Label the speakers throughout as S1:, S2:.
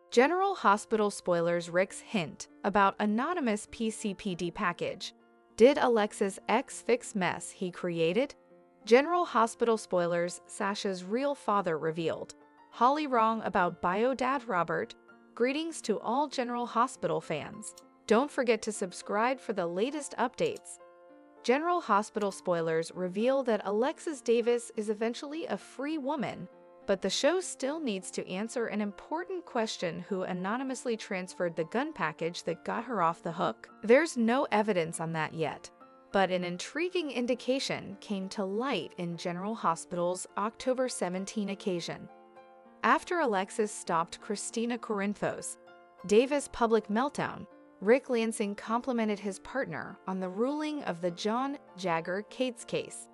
S1: General Hospital spoilers Rick's hint about anonymous PCPD package. Did Alexis X fix mess he created? General Hospital spoilers Sasha's real father revealed. Holly wrong about bio dad Robert? Greetings to all General Hospital fans. Don't forget to subscribe for the latest updates. General Hospital spoilers reveal that Alexis Davis is eventually a free woman, but the show still needs to answer an important question: who anonymously transferred the gun package that got her off the hook? There's no evidence on that yet, but an intriguing indication came to light in General Hospital's October 17 occasion. After Alexis stopped Christina Corinthos Davis' public meltdown, Rick Lansing complimented his partner on the ruling of the John Jagger Cates case.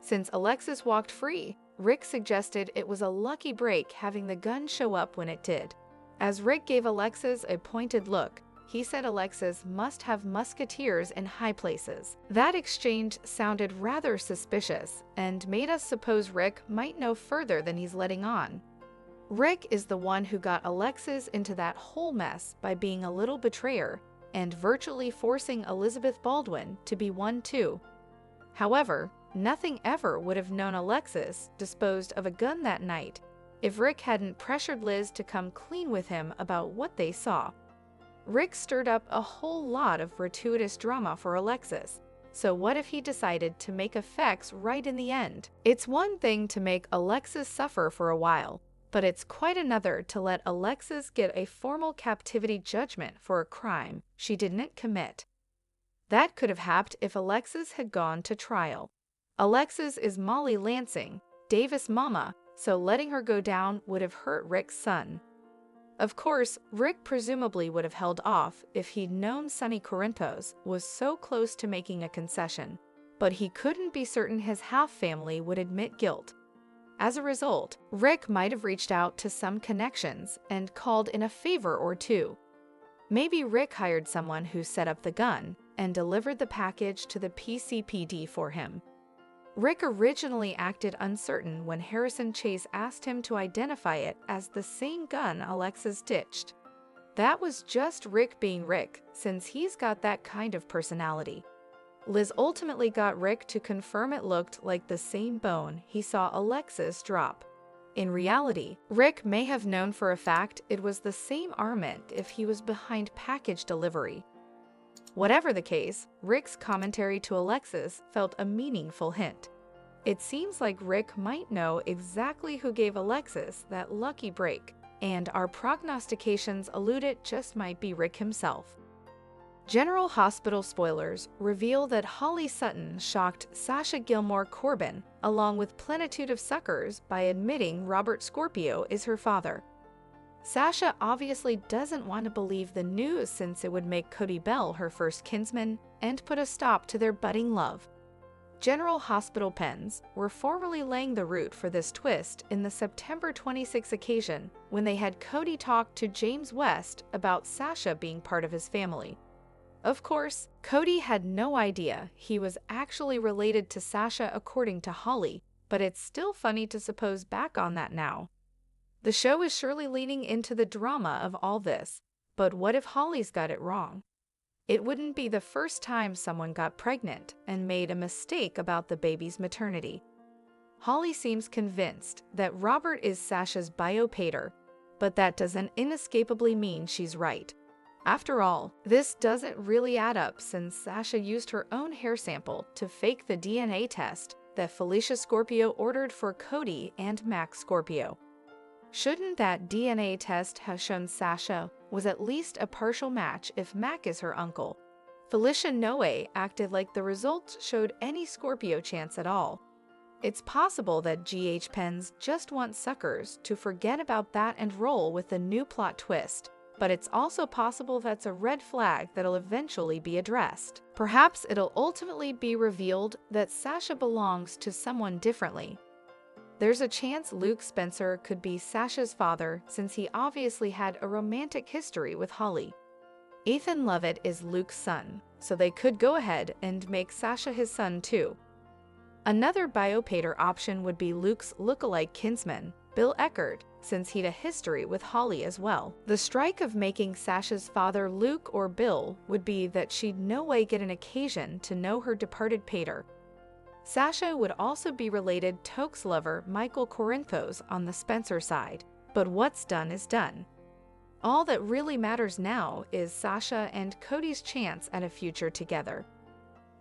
S1: Since Alexis walked free, Rick suggested it was a lucky break having the gun show up when it did. As Rick gave Alexis a pointed look, he said Alexis must have musketeers in high places. That exchange sounded rather suspicious and made us suppose Rick might know further than he's letting on. Rick is the one who got Alexis into that whole mess by being a little betrayer and virtually forcing Elizabeth Baldwin to be one too. However, nothing ever would have known Alexis disposed of a gun that night if Rick hadn't pressured Liz to come clean with him about what they saw. Rick stirred up a whole lot of gratuitous drama for Alexis, so what if he decided to make effects right in the end? It's one thing to make Alexis suffer for a while, but it's quite another to let Alexis get a formal captivity judgment for a crime she didn't commit. That could have happened if Alexis had gone to trial. Alexis is Molly Lansing, Davis' mama, so letting her go down would have hurt Rick's son. Of course, Rick presumably would have held off if he'd known Sonny Corinthos was so close to making a concession, but he couldn't be certain his half-family would admit guilt. As a result, Rick might have reached out to some connections and called in a favor or two. Maybe Rick hired someone who set up the gun and delivered the package to the PCPD for him. Rick originally acted uncertain when Harrison Chase asked him to identify it as the same gun Alexis ditched. That was just Rick being Rick, since he's got that kind of personality. Liz ultimately got Rick to confirm it looked like the same bone he saw Alexis drop. In reality, Rick may have known for a fact it was the same armament if he was behind package delivery. Whatever the case, Rick's commentary to Alexis felt a meaningful hint. It seems like Rick might know exactly who gave Alexis that lucky break, and our prognostications allude it just might be Rick himself. General Hospital spoilers reveal that Holly Sutton shocked Sasha Gilmore Corbin along with plenitude of suckers by admitting Robert Scorpio is her father. Sasha obviously doesn't want to believe the news since it would make Cody Bell her first kinsman and put a stop to their budding love. General Hospital pens were formally laying the route for this twist in the September 26 occasion when they had Cody talk to James West about Sasha being part of his family. Of course, Cody had no idea he was actually related to Sasha according to Holly, but it's still funny to suppose back on that now. The show is surely leaning into the drama of all this, but what if Holly's got it wrong? It wouldn't be the first time someone got pregnant and made a mistake about the baby's maternity. Holly seems convinced that Robert is Sasha's biopater, but that doesn't inescapably mean she's right. After all, this doesn't really add up since Sasha used her own hair sample to fake the DNA test that Felicia Scorpio ordered for Cody and Max Scorpio. Shouldn't that DNA test have shown Sasha was at least a partial match if Mac is her uncle? Felicia Noe acted like the results showed any Scorpio chance at all. It's possible that GH Pens just want suckers to forget about that and roll with the new plot twist, but it's also possible that's a red flag that'll eventually be addressed. Perhaps it'll ultimately be revealed that Sasha belongs to someone differently. There's a chance Luke Spencer could be Sasha's father since he obviously had a romantic history with Holly. Ethan Lovett is Luke's son, so they could go ahead and make Sasha his son too. Another biopater option would be Luke's lookalike kinsman, Bill Eckert, since he'd a history with Holly as well. The strike of making Sasha's father Luke or Bill would be that she'd no way get an occasion to know her departed pater. Sasha would also be related Toke's lover Michael Corinthos on the Spencer side, but what's done is done. All that really matters now is Sasha and Cody's chance at a future together.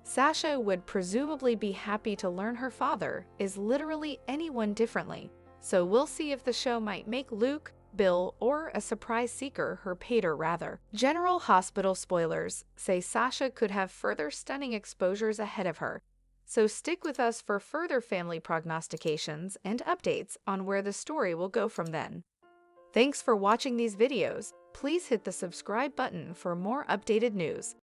S1: Sasha would presumably be happy to learn her father is literally anyone differently, so we'll see if the show might make Luke, Bill, or a surprise seeker her pater rather. General Hospital spoilers say Sasha could have further stunning exposures ahead of her, so stick with us for further family prognostications and updates on where the story will go from then. Thanks for watching these videos. Please hit the subscribe button for more updated news.